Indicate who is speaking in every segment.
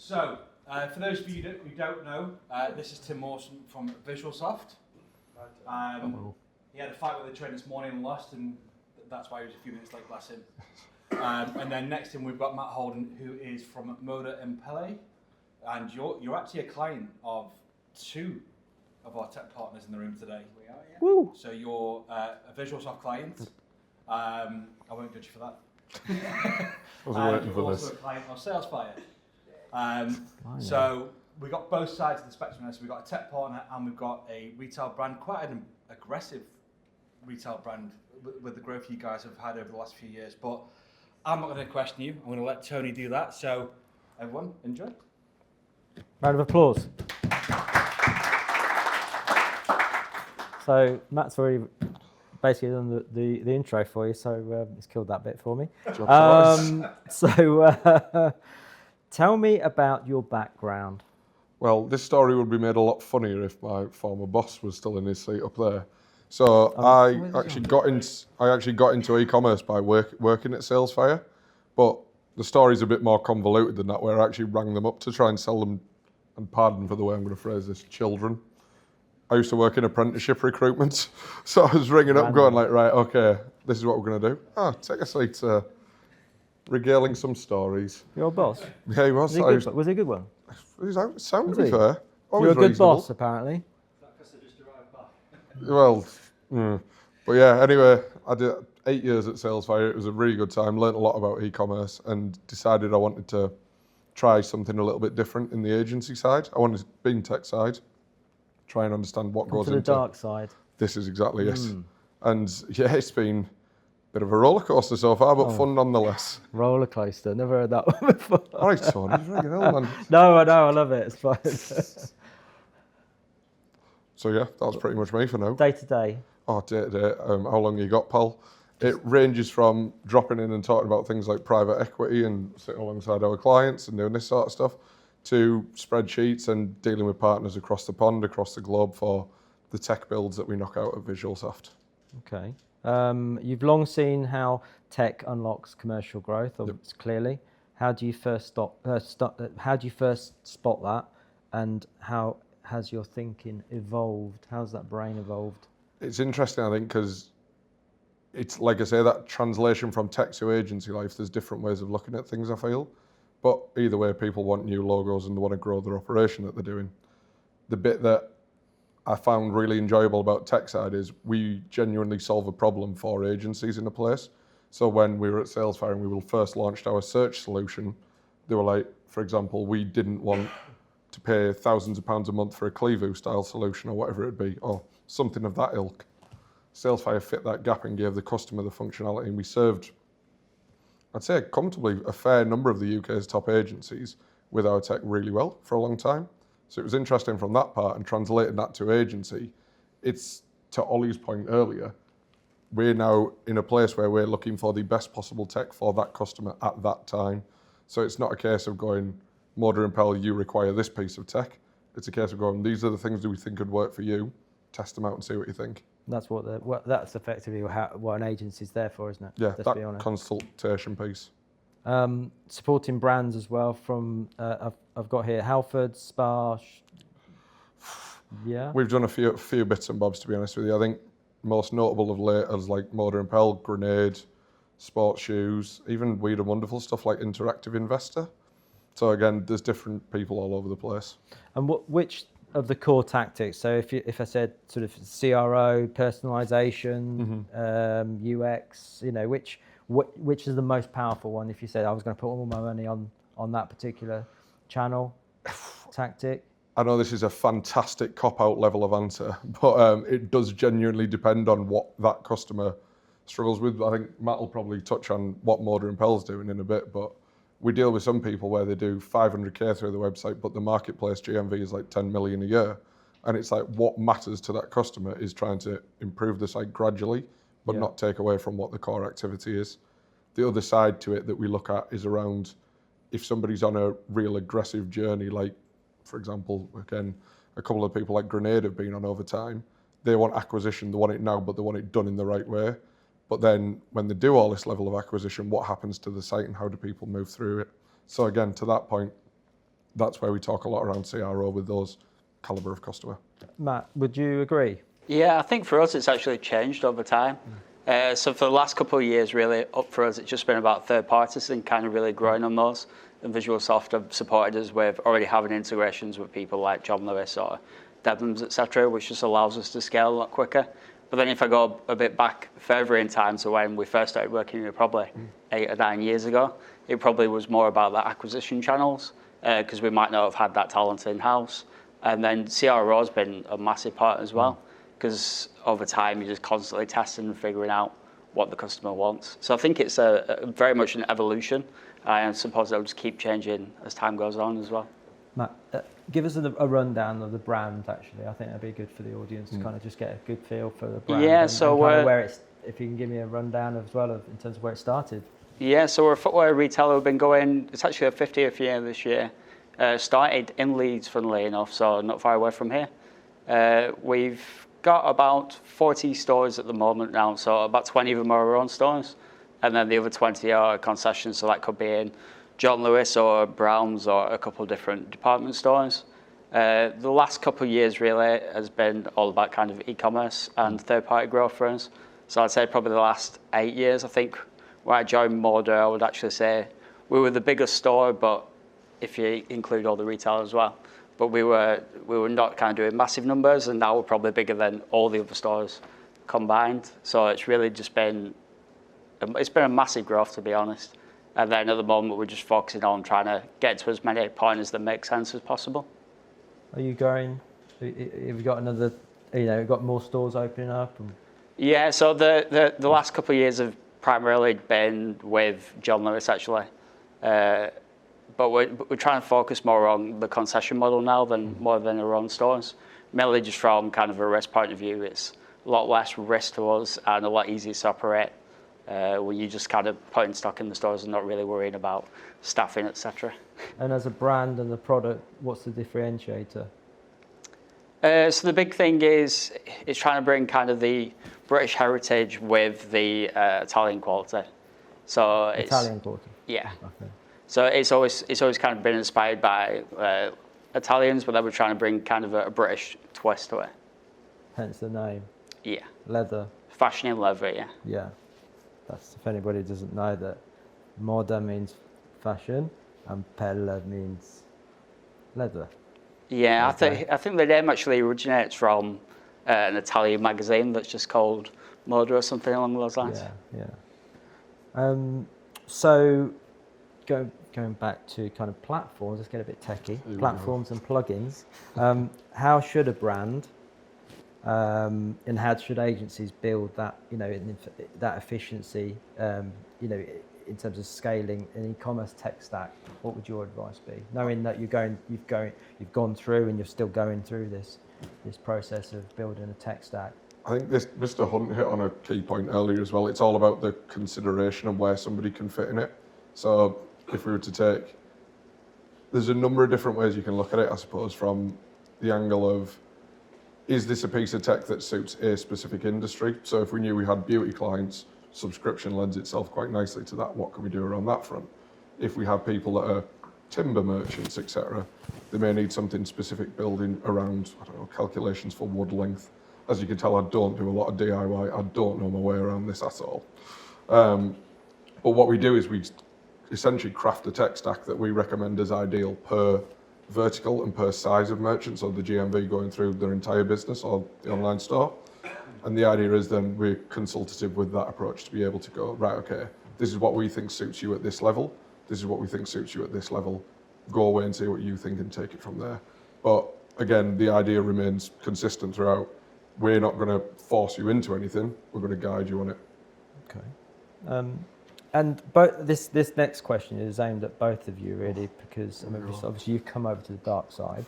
Speaker 1: So, for those of you who don't know, this is Tim Mawson from Visualsoft. He had a fight with the train this morning and lost, and that's why he was a few minutes late, bless him. And then next to him we've got Matt Holden, who is from Moda and Pele, and you're actually a client of two of our tech partners in the room today. We are, yeah. Woo. So you're a Visualsoft client. I won't judge you for that. And you're also a client of Salesfire. So we've got both sides of the spectrum there. So we've got a tech partner and we've got a retail brand, quite an aggressive retail brand with the growth you guys have had over the last few years. But I'm not going to question you. I'm going to let Tony do that. So everyone, enjoy.
Speaker 2: Round of applause. So Matt's already basically done the intro for you, so he's killed that bit for me. Tell me about your background.
Speaker 3: Well, this story would be made a lot funnier if my former boss was still in his seat up there. So I actually got into e-commerce by working at Salesfire, but the story's a bit more convoluted than that, where I actually rang them up to try and sell them, and pardon for the way I'm going to phrase this, children. I used to work in apprenticeship recruitment, so I was ringing up going like, right, okay, this is what we're going to do. Take a seat, regaling some stories.
Speaker 2: Your boss?
Speaker 3: Yeah, he was.
Speaker 2: Was he a good one?
Speaker 3: He sounded to be fair.
Speaker 2: You're a good boss, apparently.
Speaker 3: Well, but yeah, anyway, I did 8 years at Salesfire. It was a really good time, learnt a lot about e-commerce and decided I wanted to try something a little bit different in the agency side. I wanted to be in tech side, try and understand what goes into
Speaker 2: the dark side.
Speaker 3: This is exactly it. And yeah, it's been a bit of a roller coaster so far, but fun nonetheless.
Speaker 2: Roller coaster, never heard that one before.
Speaker 3: All right, Tony, you're hell, man.
Speaker 2: No, I know, I love it, it's fine.
Speaker 3: So yeah, that's pretty much me for now.
Speaker 2: Day to day.
Speaker 3: Day to day. How long you got, pal? It ranges from dropping in and talking about things like private equity and sitting alongside our clients and doing this sort of stuff, to spreadsheets and dealing with partners across the pond, across the globe for the tech builds that we knock out at Visualsoft.
Speaker 2: Okay. You've long seen how tech unlocks commercial growth, clearly. How do you first spot that, and how has your thinking evolved? How's that brain evolved?
Speaker 3: It's interesting, I think, because it's like I say, that translation from tech to agency life, there's different ways of looking at things, I feel. But either way, people want new logos and they want to grow their operation that they're doing. The bit that I found really enjoyable about tech side is we genuinely solve a problem for agencies in a place. So when we were at Salesfire and we first launched our search solution, they were like, for example, we didn't want to pay thousands of pounds a month for a Clevo style solution or whatever it'd be, or something of that ilk. Salesfire fit that gap and gave the customer the functionality, and we served, I'd say comfortably, a fair number of the UK's top agencies with our tech really well for a long time. So it was interesting from that part, and translating that to agency. It's, to Ollie's point earlier, we're now in a place where we're looking for the best possible tech for that customer at that time. So it's not a case of going, Moda and Pele, you require this piece of tech. It's a case of going, these are the things that we think could work for you. Test them out and see what you think.
Speaker 2: That's that's effectively what an agency's there for, isn't it?
Speaker 3: Yeah, that consultation piece.
Speaker 2: Supporting brands as well. From I've got here Halford, Spa. Yeah.
Speaker 3: We've done a few bits and bobs, to be honest with you. I think most notable of late is like Moda and Pele, Grenade, sports shoes, even weird and wonderful stuff like Interactive Investor. So again, there's different people all over the place.
Speaker 2: And which of the core tactics? So if I said sort of CRO, personalization, UX, which is the most powerful one? If you said I was going to put all my money on that particular channel tactic.
Speaker 3: I know this is a fantastic cop-out level of answer, but it does genuinely depend on what that customer struggles with. I think Matt will probably touch on what Moda and Pele's doing in a bit, but we deal with some people where they do 500k through the website, but the marketplace GMV is like 10 million a year. And it's like, what matters to that customer is trying to improve the site gradually, but not take away from what the core activity is. The other side to it that we look at is around if somebody's on a real aggressive journey, like, for example, again, a couple of people like Grenade have been on over time. They want acquisition, they want it now, but they want it done in the right way. But then when they do all this level of acquisition, what happens to the site and how do people move through it? So again, to that point, that's where we talk a lot around CRO with those caliber of customer.
Speaker 2: Matt, would you agree?
Speaker 4: Yeah, I think for us it's actually changed over time. So for the last couple of years, really, up for us, it's just been about third parties and kind of really growing on those. And Visualsoft have supported us with already having integrations with people like John Lewis or Debenhams, etc., which just allows us to scale a lot quicker. But then if I go a bit back further in time to when we first started working here, probably 8 or 9 years ago, it probably was more about the acquisition channels, because we might not have had that talent in-house. And then CRO has been a massive part as well, because over time you're just constantly testing and figuring out what the customer wants. So I think it's a very much an evolution. I suppose it'll just keep changing as time goes on as well.
Speaker 2: Matt, give us a rundown of the brand, actually. I think that'd be good for the audience to kind of just get a good feel for the brand.
Speaker 4: Yeah,
Speaker 2: and
Speaker 4: so
Speaker 2: kind of where it's, if you can give me a rundown as well in terms of where it started.
Speaker 4: Yeah, so we're a footwear retailer. We've been going, it's actually a 50th year this year. Started in Leeds, funnily enough, so not far away from here. We've got about 40 stores at the moment now, so about 20 of them are our own stores. And then the other 20 are concessions, so that could be in John Lewis or Brown's or a couple of different department stores. The last couple of years really has been all about kind of e-commerce and third-party growth for us. So I'd say probably the last 8 years, I think, when I joined Moda, I would actually say we were the biggest store, but if you include all the retail as well. But we were not kind of doing massive numbers, and now we're probably bigger than all the other stores combined. So it's really just been, it's been a massive growth, to be honest. And then at the moment, we're just focusing on trying to get to as many pointers that make sense as possible.
Speaker 2: Are you going, have you got another, got more stores opening up?
Speaker 4: Yeah, so the last couple of years have primarily been with John Lewis, actually. But we're trying to focus more on the concession model now more than our own stores. Mainly just from kind of a risk point of view, it's a lot less risk to us and a lot easier to operate when you just kind of putting stock in the stores and not really worrying about staffing, etc.
Speaker 2: And as a brand and the product, what's the differentiator?
Speaker 4: So the big thing is trying to bring kind of the British heritage with the Italian quality. So it's
Speaker 2: Italian quality?
Speaker 4: Yeah.
Speaker 2: Okay.
Speaker 4: So it's always kind of been inspired by Italians, but then we're trying to bring kind of a British twist to it.
Speaker 2: Hence the name.
Speaker 4: Yeah.
Speaker 2: Leather.
Speaker 4: Fashion in leather, yeah.
Speaker 2: Yeah. That's, if anybody doesn't know, that Moda means fashion and pelle means leather.
Speaker 4: Yeah,
Speaker 2: Okay.
Speaker 4: I think the name actually originates from an Italian magazine that's just called Moda or something along those lines.
Speaker 2: Yeah. So going back to kind of platforms, let's get a bit techie. Platforms and plugins. How should a brand and how should agencies build that, that efficiency, in terms of scaling an e-commerce tech stack? What would your advice be, knowing that you've gone through and you're still going through this process of building a tech stack?
Speaker 3: I think Mr. Hunt hit on a key point earlier as well. It's all about the consideration of where somebody can fit in it. So if we were to take, there's a number of different ways you can look at it, I suppose, from the angle of, is this a piece of tech that suits a specific industry? So if we knew we had beauty clients, subscription lends itself quite nicely to that. What can we do around that front? If we have people that are timber merchants, etc., they may need something specific building around, I don't know, calculations for wood length. As you can tell, I don't do a lot of DIY. I don't know my way around this at all. But what we do is we essentially craft a tech stack that we recommend as ideal per vertical and per size of merchants, or the GMV going through their entire business or the online store. And the idea is then we're consultative with that approach to be able to go, right, okay, this is what we think suits you at this level. This is what we think suits you at this level. Go away and see what you think and take it from there. But again, the idea remains consistent throughout. We're not going to force you into anything. We're going to guide you on it.
Speaker 2: Okay. And this next question is aimed at both of you, really, because obviously you've come over to the dark side.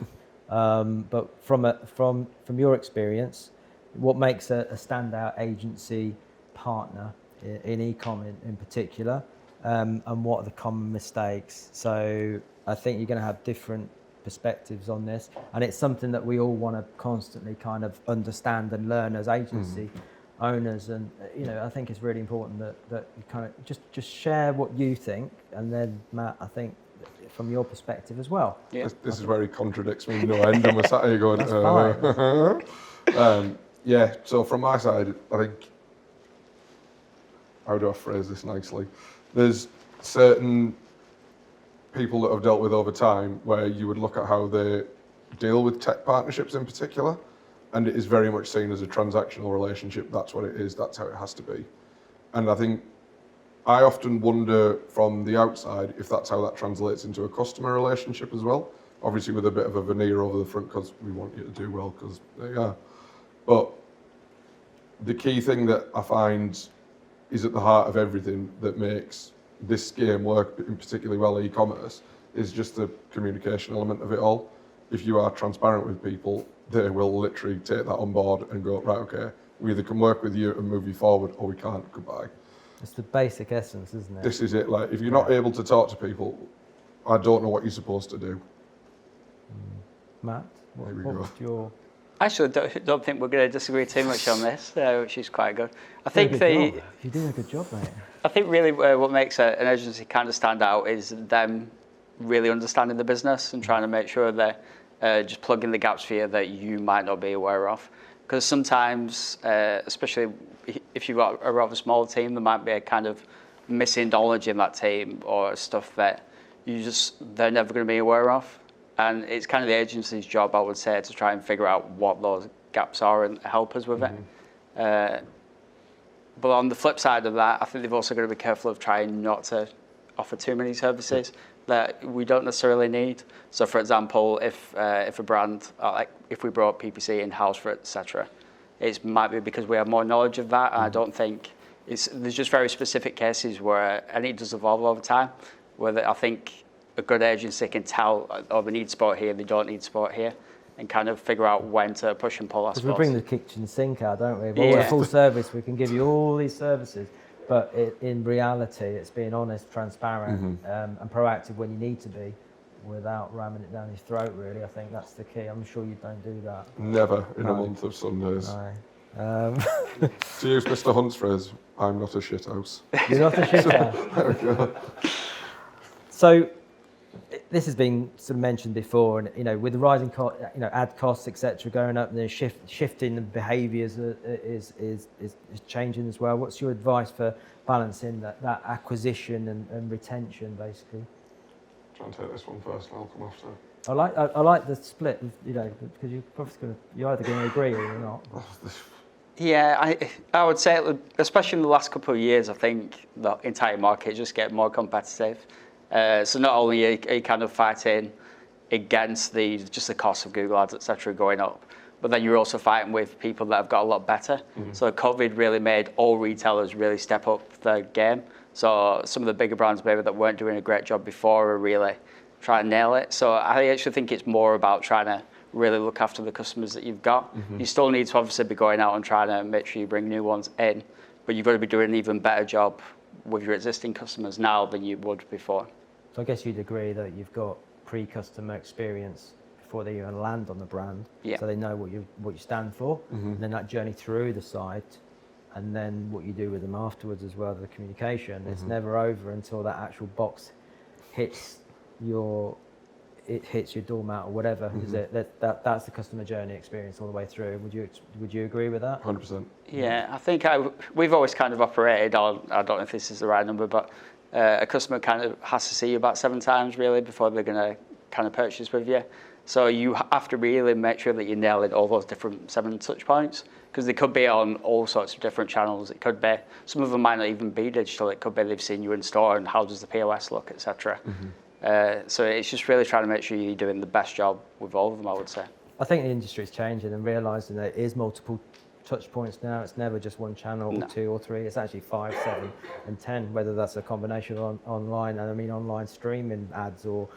Speaker 2: But from your experience, what makes a standout agency partner in e-com in particular, and what are the common mistakes? So I think you're going to have different perspectives on this, and it's something that we all want to constantly kind of understand and learn as agency owners. And I think it's really important that you kind of just share what you think, and then Matt, I think from your perspective as well.
Speaker 4: Yeah.
Speaker 3: This is where he contradicts me no end, and we're sat here going,
Speaker 2: That's
Speaker 3: yeah, so from my side, I think, how do I phrase this nicely? There's certain people that I've dealt with over time where you would look at how they deal with tech partnerships in particular, and it is very much seen as a transactional relationship. That's what it is, that's how it has to be. And I think I often wonder from the outside if that's how that translates into a customer relationship as well. Obviously with a bit of a veneer over the front because we want you to do well, because there you are. But the key thing that I find is at the heart of everything that makes this game work, in particularly well e-commerce, is just the communication element of it all. If you are transparent with people, they will literally take that on board and go, right, okay, we either can work with you and move you forward, or we can't, goodbye.
Speaker 2: It's the basic essence, isn't it?
Speaker 3: This is it. Like, if you're not able to talk to people, I don't know what you're supposed to do.
Speaker 2: Matt, what
Speaker 3: Here we go.
Speaker 2: was your...
Speaker 4: Actually, don't think we're going to disagree too much on this, which is quite good. I
Speaker 2: You're
Speaker 4: think
Speaker 2: doing a good job. You're doing a good job, mate.
Speaker 4: I think really what makes an agency kind of stand out is them really understanding the business and trying to make sure they're just plugging the gaps for you that you might not be aware of. Because sometimes, especially if you've got a rather small team, there might be a kind of missing knowledge in that team or stuff that they're never going to be aware of. And it's kind of the agency's job, I would say, to try and figure out what those gaps are and help us with it. But on the flip side of that, I think they've also got to be careful of trying not to offer too many services that we don't necessarily need. So, for example, if a brand, like if we brought PPC in-house for it, etc., it might be because we have more knowledge of that. And I don't think there's just very specific cases where, and it does evolve over time, where I think a good agency can tell, oh, they need support here, they don't need support here, and kind of figure out when to push and pull, I
Speaker 2: Because
Speaker 4: suppose.
Speaker 2: we bring the kitchen sink out, don't we? We're full service, we can give you all these services, but in reality, it's being honest, transparent, and proactive when you need to be, without ramming it down your throat, really. I think that's the key. I'm sure you don't do that.
Speaker 3: Never in a month of Sundays.
Speaker 2: No.
Speaker 3: To use Mr. Hunt's phrase, I'm not a shithouse.
Speaker 2: You're not a shit house. So, this has been sort of mentioned before, and with the rising ad costs, etc., going up, and the shifting the behaviours is changing as well. What's your advice for balancing that acquisition and retention, basically?
Speaker 3: Try and take this one first, and I'll come after.
Speaker 2: I like the split, because you're either going to agree or you're not.
Speaker 4: Yeah, I would say, especially in the last couple of years, I think the entire market is just getting more competitive. So not only are you kind of fighting against just the cost of Google Ads, etc., going up, but then you're also fighting with people that have got a lot better. So COVID really made all retailers really step up their game. So some of the bigger brands maybe that weren't doing a great job before are really trying to nail it. So I actually think it's more about trying to really look after the customers that you've got. You still need to obviously be going out and trying to make sure you bring new ones in, but you've got to be doing an even better job with your existing customers now than you would before.
Speaker 2: So I guess you'd agree that you've got pre-customer experience before they even land on the brand, so they know what you stand for, and then that journey through the site, and then what you do with them afterwards as well, the communication. It's never over until that actual box hits your doormat or whatever. Is it that's the customer journey experience all the way through? Would you agree with that?
Speaker 3: 100%.
Speaker 4: Yeah, I think we've always kind of operated on, I don't know if this is the right number, but a customer kind of has to see you about 7 times really before they're going to kind of purchase with you. So you have to really make sure that you're nailing all those different 7 touch points, because they could be on all sorts of different channels. It could be, some of them might not even be digital. It could be they've seen you in store and how does the POS look, etc. So it's just really trying to make sure you're doing the best job with all of them, I would say.
Speaker 2: I think the industry is changing and realising that it is multiple touch points now. It's never just one channel, or 2 or 3. It's actually 5, 7, and 10. Whether that's a combination of online, and I mean online streaming ads, or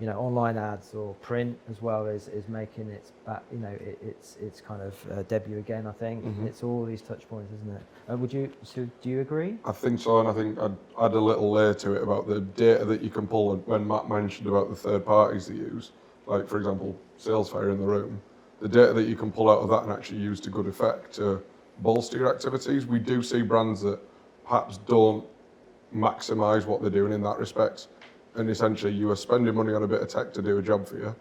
Speaker 2: online ads, or print as well is making its back. It's kind of debut again. I think it's all these touch points, isn't it? Do you agree?
Speaker 3: I think so, and I think I'd add a little layer to it about the data that you can pull. And when Matt mentioned about the third parties they use, like for example, Salesforce in the room, the data that you can pull out of that and actually use to good effect to bolster your activities. We do see brands that perhaps don't maximise what they're doing in that respect. and essentially you are spending money on a bit of tech to do a job for you,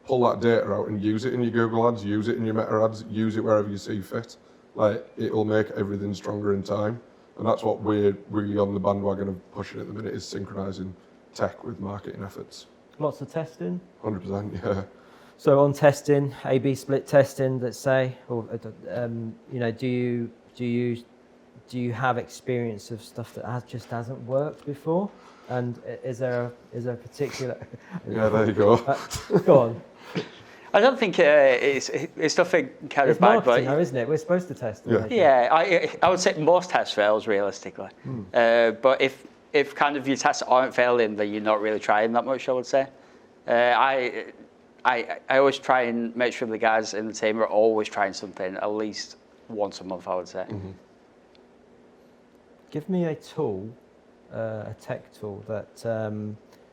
Speaker 3: pull that data out and use it in your Google ads, use it in your Meta ads, use it wherever you see fit. Like, it will make everything stronger in time. And that's what we're really on the bandwagon of pushing at the minute, is synchronizing tech with marketing efforts.
Speaker 2: Lots of testing.
Speaker 3: 100%, yeah.
Speaker 2: So on testing, A/B split testing, let's say, or do you have experience of stuff that just hasn't worked before? And is there a particular?
Speaker 3: Yeah, there you go.
Speaker 2: Go on.
Speaker 4: I don't think it's nothing kind
Speaker 2: It's
Speaker 4: of bad,
Speaker 2: marketing,
Speaker 4: but
Speaker 2: though, isn't it? We're supposed to test.
Speaker 4: yeah, I would say most tests fails realistically. But if kind of your tests aren't failing, then you're not really trying that much, I would say. I always try and make sure the guys in the team are always trying something at least once a month, I would say.
Speaker 2: Give me a tool, a tech tool that,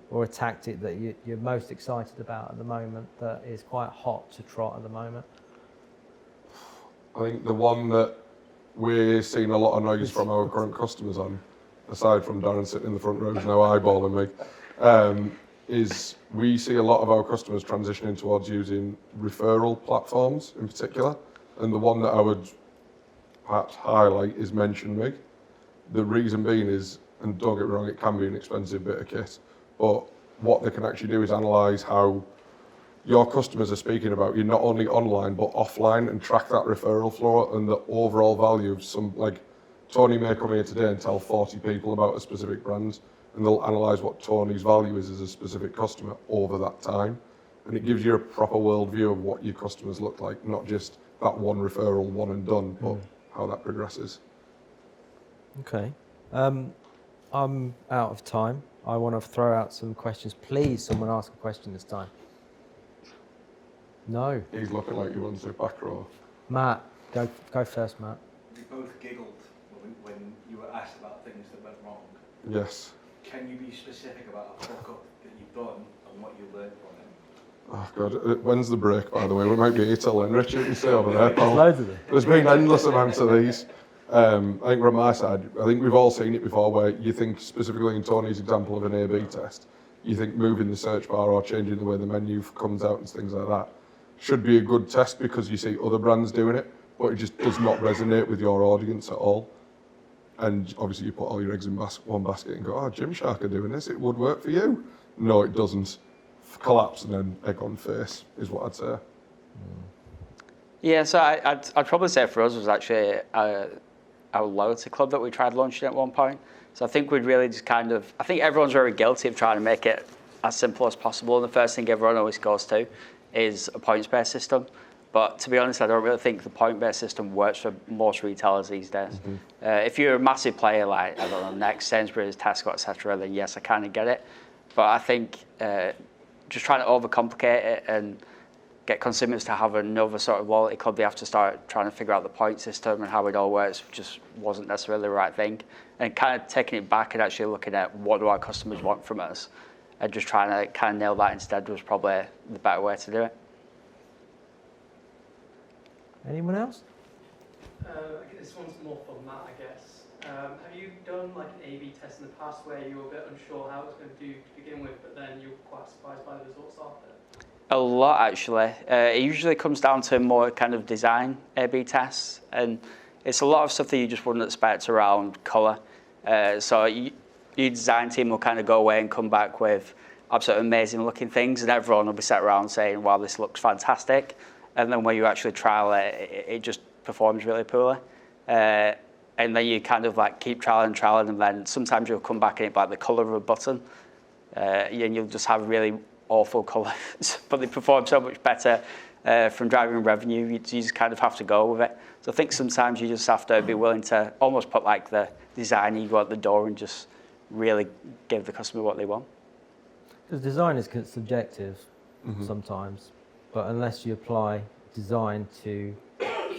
Speaker 2: or a tactic that you're most excited about at the moment, that is quite hot to trot at the moment.
Speaker 3: I think the one that we're seeing a lot of noise from our current customers on, aside from Darren sitting in the front row who's now eyeballing me, is we see a lot of our customers transitioning towards using referral platforms in particular. And the one that I would perhaps highlight is Mention Me. The reason being is, and don't get me wrong, it can be an expensive bit of kit, but what they can actually do is analyse how your customers are speaking about you, not only online but offline, and track that referral flow and the overall value of some, like, Tony may come here today and tell 40 people about a specific brand, and they'll analyse what Tony's value is as a specific customer over that time. And it gives you a proper world view of what your customers look like, not just that one referral, one and done, but how that progresses.
Speaker 2: Okay. I'm out of time. I want to throw out some questions. Please, someone ask a question this time. No.
Speaker 3: He's looking like he wants a back row.
Speaker 2: Matt, go first, Matt.
Speaker 1: We both giggled when you were asked about things that went wrong.
Speaker 3: Yes.
Speaker 1: Can you be specific about a fuck-up that you've done and what you learned from it?
Speaker 3: Oh God, when's the break, by the way? We might be here till then. Richard, you stay over there,
Speaker 2: There's
Speaker 3: pal.
Speaker 2: loads of them.
Speaker 3: There's been endless amounts of these. I think from my side, I think we've all seen it before, where you think, specifically in Tony's example of an A/B test, you think moving the search bar or changing the way the menu comes out and things like that should be a good test because you see other brands doing it, but it just does not resonate with your audience at all. And obviously you put all your eggs in one basket and go, oh, Gymshark are doing this, it would work for you. No, it doesn't. Collapse and then egg on face is what I'd say.
Speaker 4: Yeah, so I'd probably say for us was actually our loyalty club that we tried launching at one point. So I think we'd really just kind of, I think everyone's very guilty of trying to make it as simple as possible. And the first thing everyone always goes to is a points-based system. But to be honest, I don't really think the point-based system works for most retailers these days. If you're a massive player like, I don't know, Next, Sainsbury's, Tesco, etc., then yes, I kind of get it. But I think just trying to overcomplicate it and get consumers to have another sort of loyalty club, they have to start trying to figure out the point system and how it all works, just wasn't necessarily the right thing. And kind of taking it back and actually looking at what do our customers want from us and just trying to kind of nail that instead was probably the better way to do it.
Speaker 2: Anyone else?
Speaker 5: This one's more for Matt, I guess. Have you done like an A/B test in the past where you were a bit unsure how it was going to do to begin with, but then you were quite surprised by the results after?
Speaker 4: A lot, actually. It usually comes down to more kind of design A/B tests, and it's a lot of stuff that you just wouldn't expect around colour. So your design team will kind of go away and come back with absolutely amazing looking things, and everyone will be sat around saying, wow, this looks fantastic. And then when you actually trial it, it just performs really poorly. And then you kind of like keep trialing, and then sometimes you'll come back and it's like the colour of a button, and you'll just have really awful colours, but they perform so much better from driving revenue. You just kind of have to go with it. So I think sometimes you just have to be willing to almost put like the design ego at the door and just really give the customer what they want.
Speaker 2: Because design is subjective sometimes, but unless you apply design to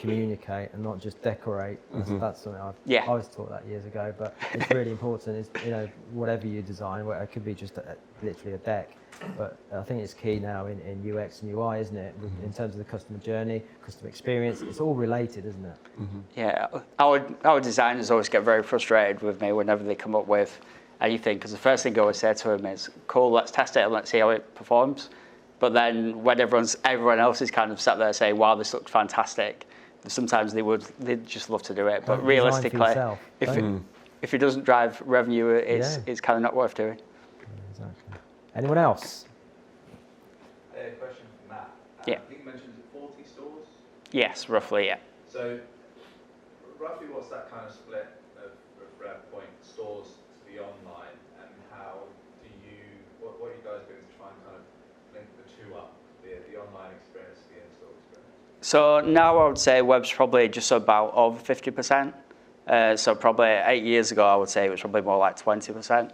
Speaker 2: communicate and not just decorate, that's something I was taught that years ago, but it's really important. Is, you know, whatever you design, it could be just literally a deck, but I think it's key now in UX and UI, isn't it? In terms of the customer journey, customer experience, it's all related, isn't it?
Speaker 4: Yeah, our designers always get very frustrated with me whenever they come up with And you think, because the first thing I always say to them is, cool, let's test it and let's see how it performs. But then when everyone else is kind of sat there saying, wow, this looks fantastic, sometimes they'd just love to do it. But realistically, if it doesn't drive revenue, it's kind of not worth doing.
Speaker 2: Exactly. Anyone else?
Speaker 6: A question for Matt.
Speaker 4: Yeah.
Speaker 6: I think you mentioned 40 stores?
Speaker 4: Yes, roughly, yeah.
Speaker 6: So roughly what's that kind of split of rev point stores to the online, and what are you guys doing to try and kind of link the two up, the online experience, the in-store experience?
Speaker 4: So now I would say web's probably just about over 50%. So probably 8 years ago, I would say it was probably more like 20%.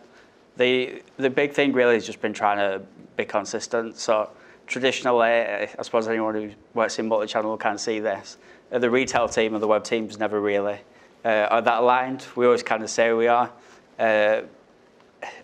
Speaker 4: The big thing really has just been trying to be consistent. So traditionally, I suppose anyone who works in multi-channel will kind of see this. The retail team and the web teams never really are that aligned. We always kind of say we are. And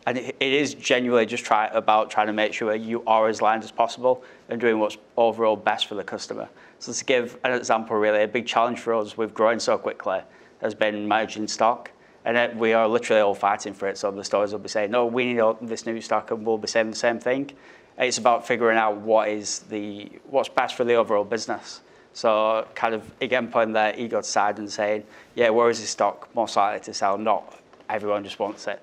Speaker 4: it is genuinely just trying to make sure you are as aligned as possible and doing what's overall best for the customer. So to give an example, really, a big challenge for us with growing so quickly has been managing stock. And we are literally all fighting for it. So the stores will be saying, no, we need all this new stock, and we'll be saying the same thing. It's about figuring out what's best for the overall business. So kind of, again, putting their ego aside and saying, yeah, where is this stock most likely to sell? Not everyone just wants it.